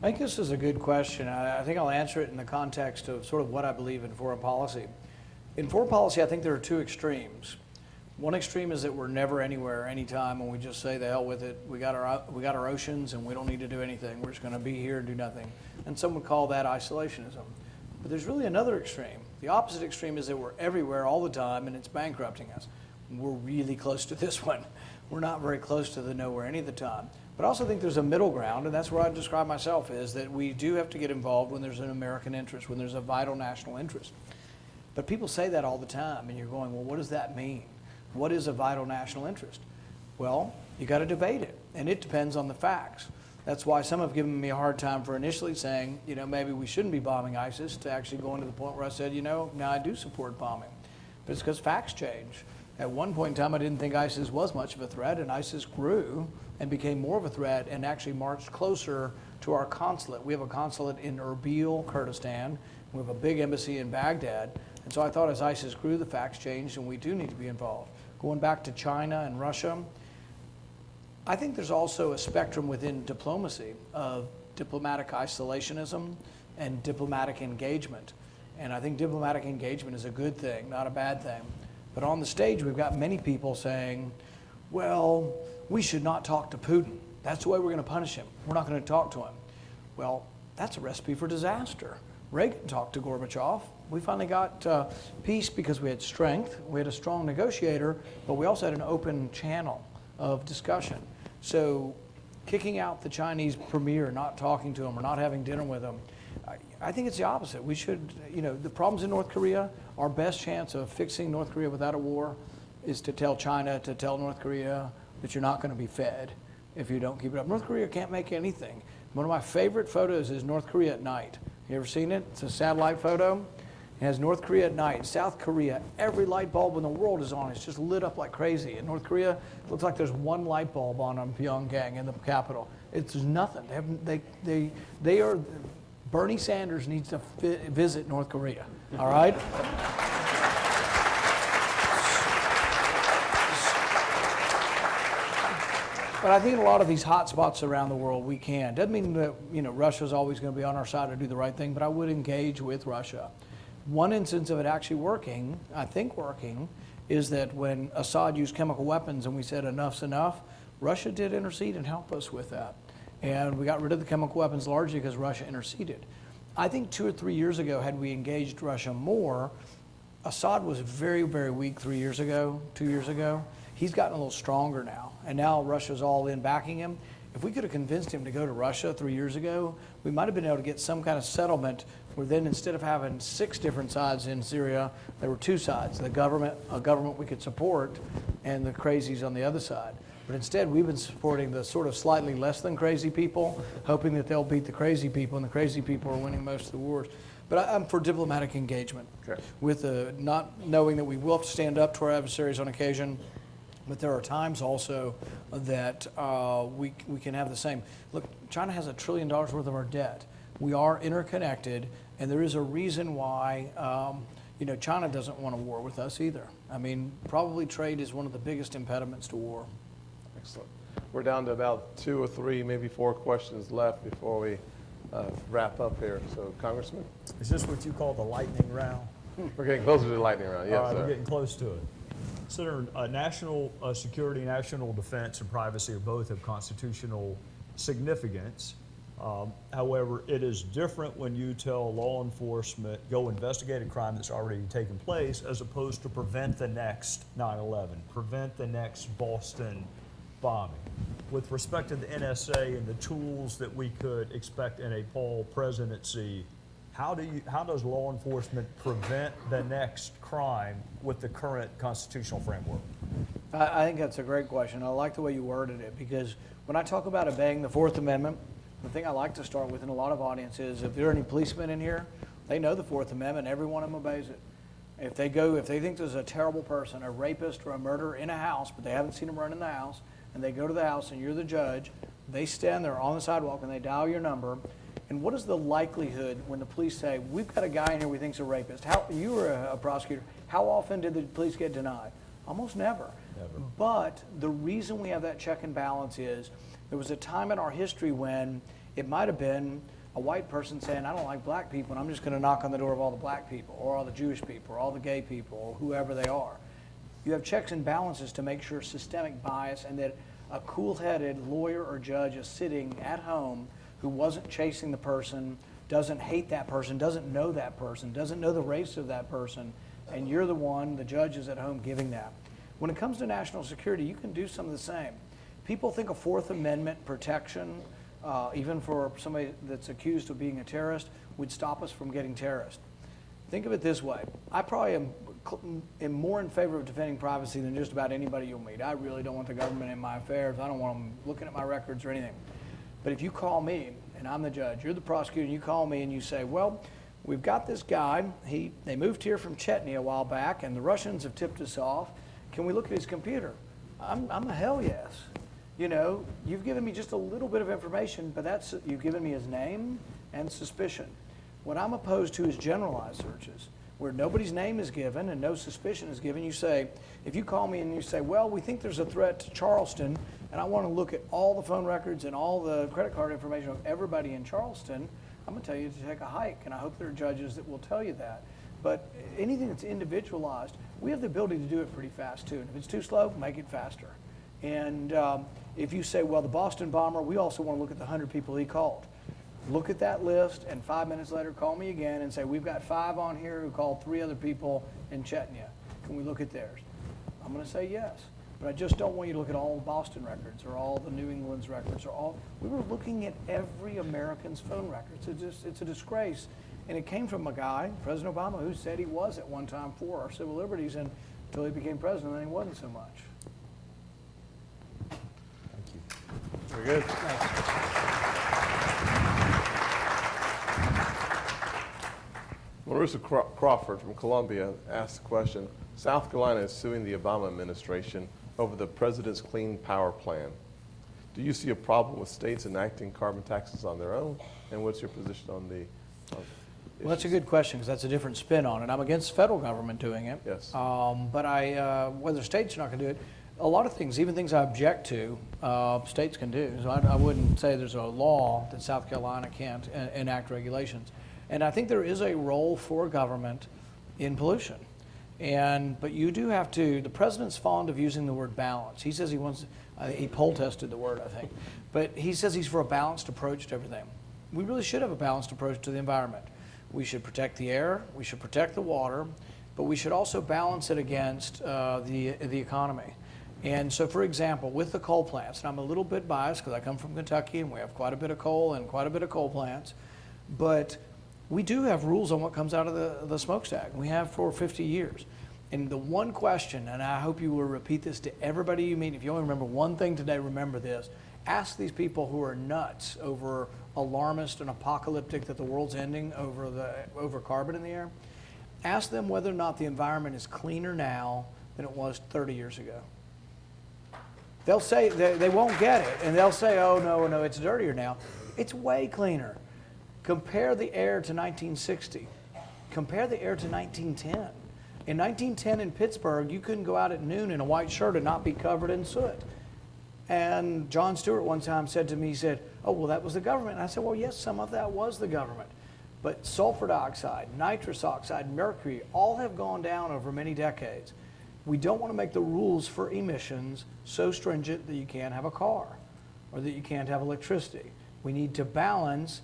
I think this is a good question. I think I'll answer it in the context of sort of what I believe in foreign policy. In foreign policy, I think there are two extremes. One extreme is that we're never anywhere, anytime, and we just say the hell with it. We got our oceans, and we don't need to do anything. We're just going to be here and do nothing. And some would call that isolationism. But there's really another extreme. The opposite extreme is that we're everywhere all the time, and it's bankrupting us. We're really close to this one. We're not very close to the nowhere any of the time. But I also think there's a middle ground, and that's where I describe myself, is that we do have to get involved when there's an American interest, when there's a vital national interest. But people say that all the time, and you're going, well, what does that mean? What is a vital national interest? Well, you got to debate it, and it depends on the facts. That's why some have given me a hard time for initially saying, maybe we shouldn't be bombing ISIS, to actually going to the point where I said, now I do support bombing. But it's because facts change. At one point in time, I didn't think ISIS was much of a threat, and ISIS grew and became more of a threat and actually marched closer to our consulate. We have a consulate in Erbil, Kurdistan. We have a big embassy in Baghdad. And so I thought as ISIS grew, the facts changed, and we do need to be involved. Going back to China and Russia, I think there's also a spectrum within diplomacy of diplomatic isolationism and diplomatic engagement. And I think diplomatic engagement is a good thing, not a bad thing. But on the stage, we've got many people saying, well, we should not talk to Putin. That's the way we're going to punish him. We're not going to talk to him. Well, that's a recipe for disaster. Reagan talked to Gorbachev. We finally got peace because we had strength. We had a strong negotiator, but we also had an open channel of discussion. So kicking out the Chinese premier, not talking to him or not having dinner with him, I think it's the opposite. We should, the problems in North Korea, our best chance of fixing North Korea without a war is to tell China, to tell North Korea that you're not going to be fed if you don't keep it up. North Korea can't make anything. One of my favorite photos is North Korea at night. You ever seen it? It's a satellite photo. It has North Korea at night. South Korea, every light bulb in the world is on. It's just lit up like crazy. In North Korea, it looks like there's one light bulb on in Pyongyang in the capital. It's nothing. They are. Bernie Sanders needs to visit North Korea. All right. But I think in a lot of these hot spots around the world, we can. Doesn't mean that Russia's always going to be on our side to do the right thing, but I would engage with Russia. One instance of it actually working, I think working, is that when Assad used chemical weapons and we said enough's enough, Russia did intercede and help us with that. And we got rid of the chemical weapons largely because Russia interceded. I think 2 or 3 years ago, had we engaged Russia more, Assad was very, very weak 2 years ago. He's gotten a little stronger now, and now Russia's all in backing him. If we could have convinced him to go to Russia 3 years ago, we might have been able to get some kind of settlement where then instead of having 6 different sides in Syria, there were 2 sides, a government we could support, and the crazies on the other side. But instead, we've been supporting the sort of slightly less than crazy people, hoping that they'll beat the crazy people, and the crazy people are winning most of the wars. But I'm for diplomatic engagement, okay, with not knowing that we will have to stand up to our adversaries on occasion, but there are times also that we can have the same. Look, China has $1 trillion worth of our debt. We are interconnected, and there is a reason why You know, China doesn't want a war with us either. I mean, probably trade is one of the biggest impediments to war. Excellent. We're down to about 2 or 3, maybe 4 questions left before we wrap up here. So, Congressman? Is this what you call the lightning round? We're getting closer to the lightning round. Yes, All right, sir. we're getting close to it. Senator, national security, national defense, and privacy are both of constitutional significance. However, it is different when you tell law enforcement, go investigate a crime that's already taken place, as opposed to prevent the next 9/11, prevent the next Boston bombing. With respect to the NSA and the tools that we could expect in a Paul presidency, how does law enforcement prevent the next crime with the current constitutional framework? I think that's a great question. I like the way you worded it, because when I talk about obeying the Fourth Amendment, the thing I like to start with in a lot of audiences, if there are any policemen in here, they know the Fourth Amendment, every one of them obeys it. If they think there's a terrible person, a rapist or a murderer in a house, but they haven't seen him run in the house, and they go to the house and you're the judge, they stand there on the sidewalk and they dial your number. And what is the likelihood when the police say, we've got a guy in here we think's a rapist? You were a prosecutor. How often did the police get denied? Almost never. Never. But the reason we have that check and balance is there was a time in our history when it might have been a white person saying, I don't like black people, and I'm just going to knock on the door of all the black people, or all the Jewish people, or all the gay people, or whoever they are. You have checks and balances to make sure systemic bias and that a cool-headed lawyer or judge is sitting at home who wasn't chasing the person, doesn't hate that person, doesn't know that person, doesn't know the race of that person, and you're the one, the judge is at home giving that. When it comes to national security, you can do some of the same. People think a Fourth Amendment protection, even for somebody that's accused of being a terrorist, would stop us from getting terrorists. Think of it this way. I probably am more in favor of defending privacy than just about anybody you'll meet. I really don't want the government in my affairs. I don't want them looking at my records or anything. But if you call me, and I'm the judge, you're the prosecutor, and you call me and you say, well, we've got this guy. They moved here from Chechnya a while back, and the Russians have tipped us off. Can we look at his computer? I'm a hell yes. You know, you've given me just a little bit of information, but you've given me his name and suspicion. What I'm opposed to is generalized searches, where nobody's name is given and no suspicion is given. You say, if you call me and you say, well, we think there's a threat to Charleston, and I want to look at all the phone records and all the credit card information of everybody in Charleston, I'm going to tell you to take a hike, and I hope there are judges that will tell you that. But anything that's individualized, we have the ability to do it pretty fast too. And if it's too slow, make it faster. And if you say, well, the Boston bomber, we also want to look at the 100 people he called. Look at that list, and 5 minutes later, call me again and say, we've got 5 on here who called 3 other people in Chechnya. Can we look at theirs? I'm going to say yes. But I just don't want you to look at all the Boston records or all the New England's records or all. We were looking at every American's phone records. It's a disgrace. And it came from a guy, President Obama, who said he was at one time for our civil liberties, and until he became president, then he wasn't so much. Thank you. Very good. Marissa Crawford from Columbia asked the question, South Carolina is suing the Obama administration over the president's Clean Power Plan. Do you see a problem with states enacting carbon taxes on their own? And what's your position on the Well, that's a good question, because that's a different spin on it. I'm against the federal government doing it. Yes. But whether states are not going to do it, a lot of things, even things I object to, states can do. So I wouldn't say there's a law that South Carolina can't enact regulations. And I think there is a role for government in pollution. But you do have to, the president's fond of using the word balance. He says he poll tested the word, I think. But he says he's for a balanced approach to everything. We really should have a balanced approach to the environment. We should protect the air, we should protect the water, but we should also balance it against the economy. And so, for example, with the coal plants, and I'm a little bit biased because I come from Kentucky and we have quite a bit of coal and quite a bit of coal plants, but we do have rules on what comes out of the smokestack. We have for 50 years. And the one question, and I hope you will repeat this to everybody you meet, if you only remember one thing today, remember this. Ask these people who are nuts over alarmist and apocalyptic that the world's ending over carbon in the air. Ask them whether or not the environment is cleaner now than it was 30 years ago. They'll say, they won't get it, and they'll say, oh, no, it's dirtier now. It's way cleaner. Compare the air to 1960. Compare the air to 1910. In 1910 in Pittsburgh, you couldn't go out at noon in a white shirt and not be covered in soot. And John Stewart one time said to me, he said, oh, well, that was the government. And I said, well, yes, some of that was the government. But sulfur dioxide, nitrous oxide, mercury, all have gone down over many decades. We don't want to make the rules for emissions so stringent that you can't have a car or that you can't have electricity. We need to balance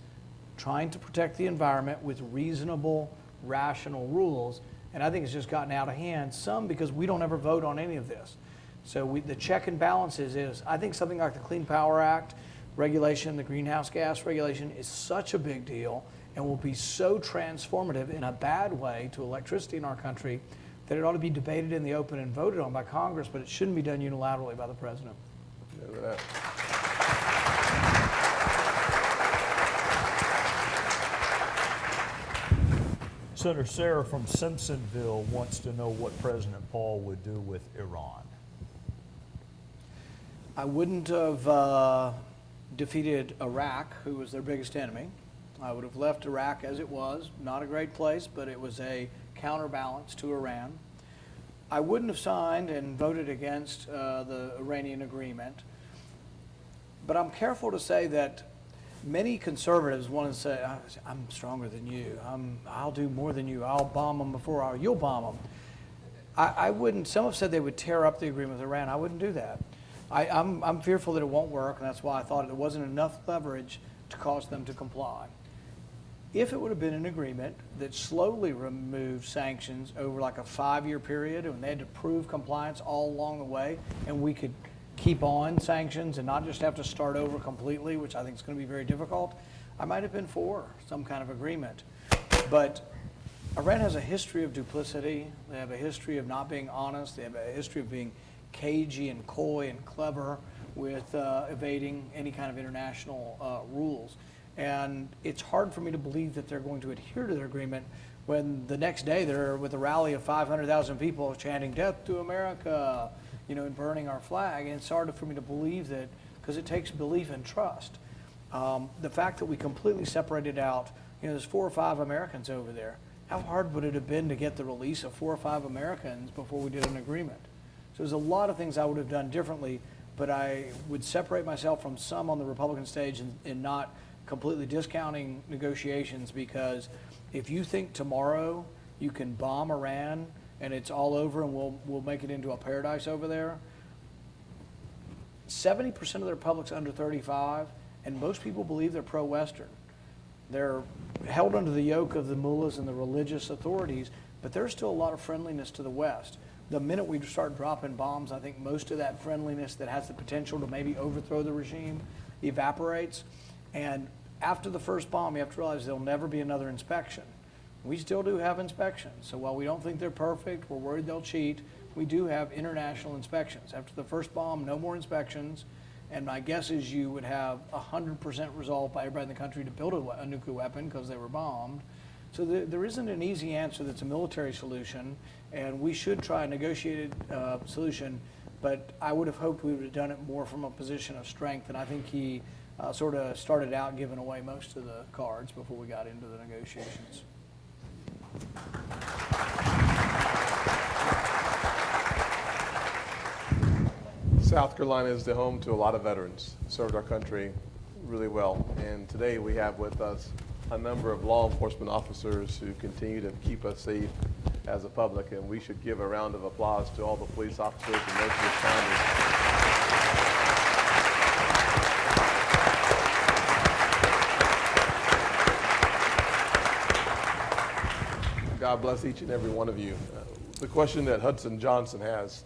trying to protect the environment with reasonable, rational rules. And I think it's just gotten out of hand, some because we don't ever vote on any of this. So the check and balances is, I think something like the Clean Power Act regulation, the greenhouse gas regulation is such a big deal and will be so transformative in a bad way to electricity in our country that it ought to be debated in the open and voted on by Congress, but it shouldn't be done unilaterally by the president. Senator Sarah from Simpsonville wants to know what President Paul would do with Iran. I wouldn't have defeated Iraq, who was their biggest enemy. I would have left Iraq as it was, not a great place, but it was a counterbalance to Iran. I wouldn't have signed and voted against the Iranian agreement. But I'm careful to say that many conservatives want to say, I'm stronger than you, I'll do more than you, I'll bomb them before you'll bomb them. I wouldn't, some have said they would tear up the agreement with Iran. I wouldn't do that. I'm fearful that it won't work, and that's why I thought there wasn't enough leverage to cause them to comply. If it would have been an agreement that slowly removed sanctions over like a 5-year period, and they had to prove compliance all along the way, and we could keep on sanctions and not just have to start over completely, which I think is going to be very difficult, I might have been for some kind of agreement. But Iran has a history of duplicity. They have a history of not being honest. They have a history of being cagey and coy and clever with evading any kind of international rules. And it's hard for me to believe that they're going to adhere to their agreement when the next day they're with a rally of 500,000 people chanting "Death to America," and burning our flag. And it's hard for me to believe that, because it takes belief and trust. The fact that we completely separated out, there's 4 or 5 Americans over there. How hard would it have been to get the release of 4 or 5 Americans before we did an agreement? So there's a lot of things I would have done differently, but I would separate myself from some on the Republican stage and not completely discounting negotiations, because if you think tomorrow you can bomb Iran and it's all over and we'll make it into a paradise over there, 70% of their public's under 35, and most people believe they're pro-Western. They're held under the yoke of the mullahs and the religious authorities, but there's still a lot of friendliness to the West. The minute we start dropping bombs, I think most of that friendliness that has the potential to maybe overthrow the regime evaporates. And after the first bomb, you have to realize there'll never be another inspection. We still do have inspections. So while we don't think they're perfect, we're worried they'll cheat, we do have international inspections. After the first bomb, no more inspections. And my guess is you would have 100% resolve by everybody in the country to build a nuclear weapon because they were bombed. So there isn't an easy answer that's a military solution, and we should try a negotiated solution, but I would have hoped we would have done it more from a position of strength, and I think he sort of started out giving away most of the cards before we got into the negotiations. South Carolina is the home to a lot of veterans, served our country really well, and today we have with us a number of law enforcement officers who continue to keep us safe as a public, and we should give a round of applause to all the police officers and those responders. God bless each and every one of you. The question that Hudson Johnson has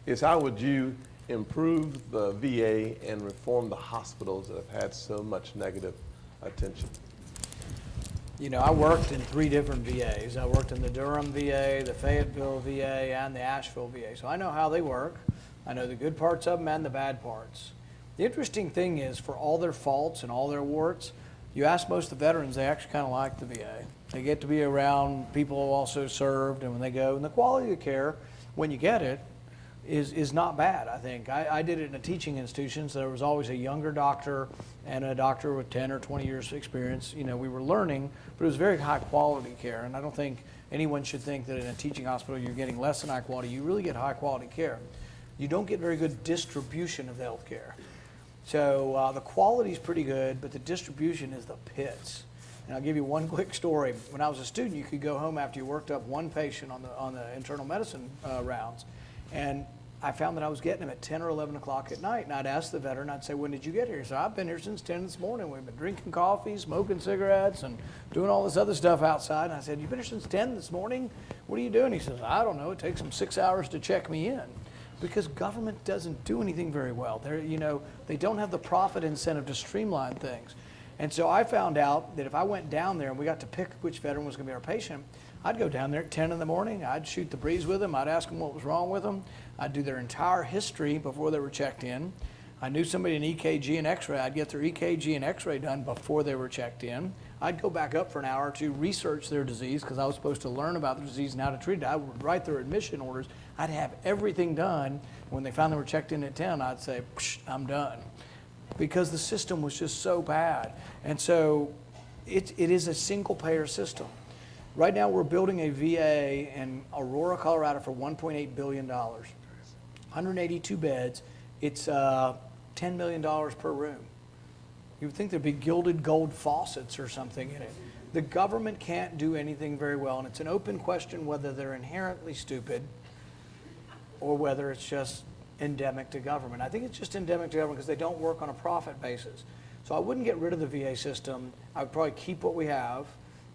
is, how would you improve the VA and reform the hospitals that have had so much negative attention? I worked in 3 different VAs. I worked in the Durham VA, the Fayetteville VA, and the Asheville VA. So I know how they work. I know the good parts of them and the bad parts. The interesting thing is, for all their faults and all their warts, you ask most of the veterans, they actually kind of like the VA. They get to be around people who also served, and when they go, and the quality of care, when you get it, is not bad, I think. I did it in a teaching institution, so there was always a younger doctor and a doctor with 10 or 20 years experience. You know, we were learning, but it was very high quality care, and I don't think anyone should think that in a teaching hospital you're getting less than high quality. You really get high quality care. You don't get very good distribution of health care. So the quality is pretty good, but the distribution is the pits. And I'll give you one quick story. When I was a student, you could go home after you worked up one patient on the internal medicine rounds, and I found that I was getting him at 10 or 11 o'clock at night, and I'd ask the veteran, I'd say, when did you get here? He said, I've been here since 10 this morning. We've been drinking coffee, smoking cigarettes, and doing all this other stuff outside. And I said, you've been here since 10 this morning? What are you doing? He says, I don't know. It takes them 6 hours to check me in. Because government doesn't do anything very well. They don't have the profit incentive to streamline things. And so I found out that if I went down there and we got to pick which veteran was going to be our patient, I'd go down there at 10 in the morning, I'd shoot the breeze with them, I'd ask them what was wrong with them, I'd do their entire history before they were checked in. I knew somebody in EKG and x-ray, I'd get their EKG and x-ray done before they were checked in. I'd go back up for an hour or two, research their disease, because I was supposed to learn about the disease and how to treat it. I would write their admission orders. I'd have everything done. When they finally were checked in at 10, I'd say, I'm done. Because the system was just so bad. And so it is a single payer system. Right now we're building a VA in Aurora, Colorado for $1.8 billion. 182 beds. It's $10 million per room. You would think there'd be gilded gold faucets or something in it. The government can't do anything very well, and it's an open question whether they're inherently stupid or whether it's just endemic to government. I think it's just endemic to government because they don't work on a profit basis. So I wouldn't get rid of the VA system. I would probably keep what we have,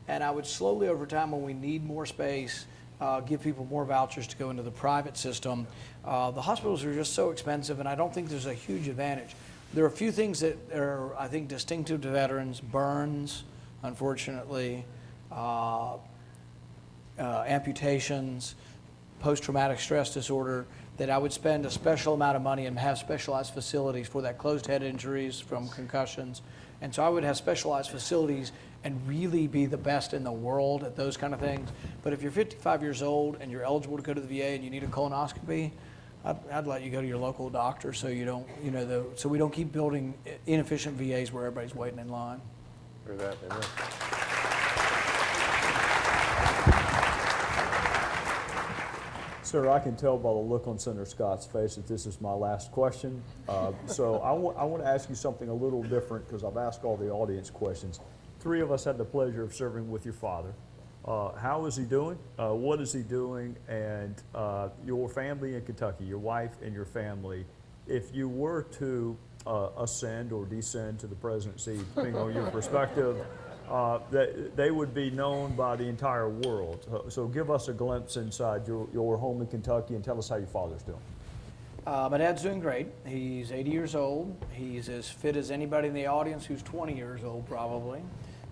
and I would slowly over time, when we need more space, give people more vouchers to go into the private system. The hospitals are just so expensive, and I don't think there's a huge advantage. There are a few things that are, I think, distinctive to veterans. Burns, unfortunately, amputations, post-traumatic stress disorder, that I would spend a special amount of money and have specialized facilities for that, closed head injuries from concussions. And so I would have specialized facilities and really be the best in the world at those kind of things. But if you're 55 years old and you're eligible to go to the VA and you need a colonoscopy, I'd let you go to your local doctor so you don't, so we don't keep building inefficient VAs where everybody's waiting in line. Hear that, amen. Sir, I can tell by the look on Senator Scott's face that this is my last question. So I want to ask you something a little different because I've asked all the audience questions. 3 of us had the pleasure of serving with your father. How is he doing? What is he doing? And your family in Kentucky, your wife and your family, if you were to ascend or descend to the presidency, depending on your perspective, they would be known by the entire world. So give us a glimpse inside your home in Kentucky and tell us how your father's doing. My dad's doing great. He's 80 years old. He's as fit as anybody in the audience who's 20 years old, probably.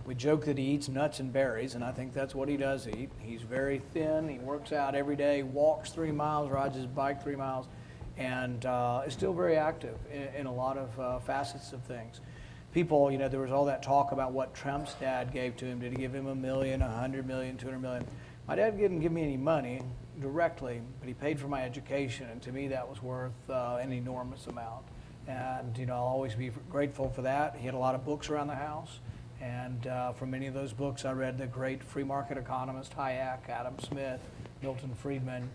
We joke that he eats nuts and berries, and I think that's what he does eat. He's very thin. He works out every day, walks 3 miles, rides his bike 3 miles, and is still very active in a lot of facets of things. People, there was all that talk about what Trump's dad gave to him. Did he give him $1 million, $100 million, $200 million? My dad didn't give me any money directly, but he paid for my education, and to me that was worth an enormous amount. And I'll always be grateful for that. He had a lot of books around the house, and from many of those books I read the great free market economist Hayek, Adam Smith, Milton Friedman.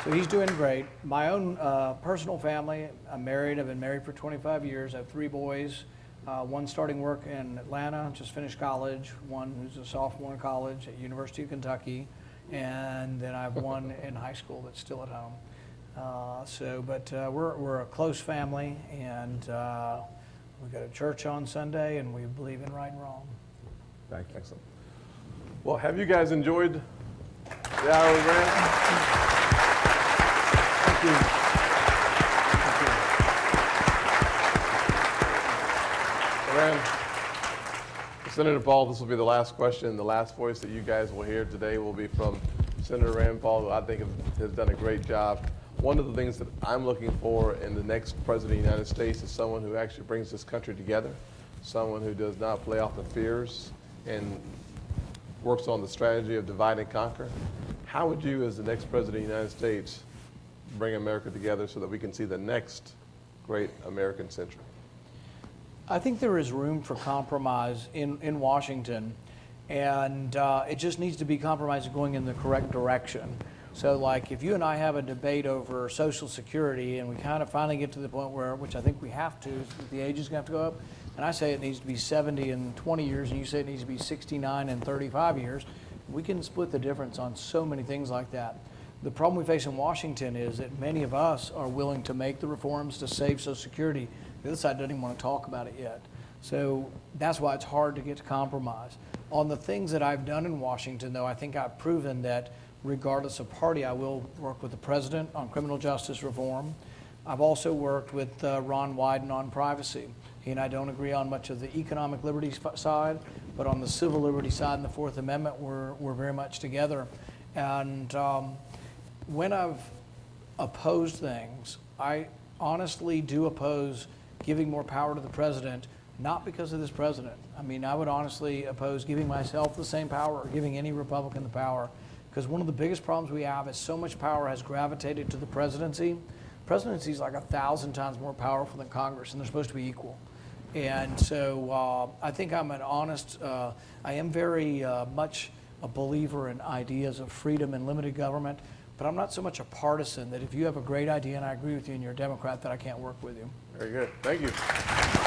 So he's doing great. My own personal family, I'm married. I've been married for 25 years. I have 3 boys. One starting work in Atlanta, just finished college. One who's a sophomore in college at University of Kentucky. And then I have one in high school that's still at home. We're a close family, and we go to church on Sunday, and we believe in right and wrong. Thank you. Excellent. Well, have you guys enjoyed the hour we ran? Thank you. Senator Paul, this will be the last question. The last voice that you guys will hear today will be from Senator Rand Paul, who I think has done a great job. One of the things that I'm looking for in the next president of the United States is someone who actually brings this country together, someone who does not play off the fears and works on the strategy of divide and conquer. How would you, as the next president of the United States, bring America together so that we can see the next great American century? I think there is room for compromise in Washington, and it just needs to be compromise going in the correct direction. So like if you and I have a debate over Social Security and we kind of finally get to the point where, which I think we have to, the age is going to have to go up, and I say it needs to be 70 in 20 years and you say it needs to be 69 in 35 years, we can split the difference on so many things like that. The problem we face in Washington is that many of us are willing to make the reforms to save Social Security. The other side doesn't even want to talk about it yet. So that's why it's hard to get to compromise. On the things that I've done in Washington, though, I think I've proven that regardless of party, I will work with the president on criminal justice reform. I've also worked with Ron Wyden on privacy. He and I don't agree on much of the economic liberties side, but on the civil liberty side and the Fourth Amendment, we're very much together. And when I've opposed things, I honestly do oppose giving more power to the president, not because of this president. I mean, I would honestly oppose giving myself the same power or giving any Republican the power, because one of the biggest problems we have is so much power has gravitated to the presidency. Presidency is like 1,000 times more powerful than Congress, and they're supposed to be equal. And so I think I'm an honest, I am very much a believer in ideas of freedom and limited government, but I'm not so much a partisan that if you have a great idea and I agree with you and you're a Democrat that I can't work with you. Very good. Thank you.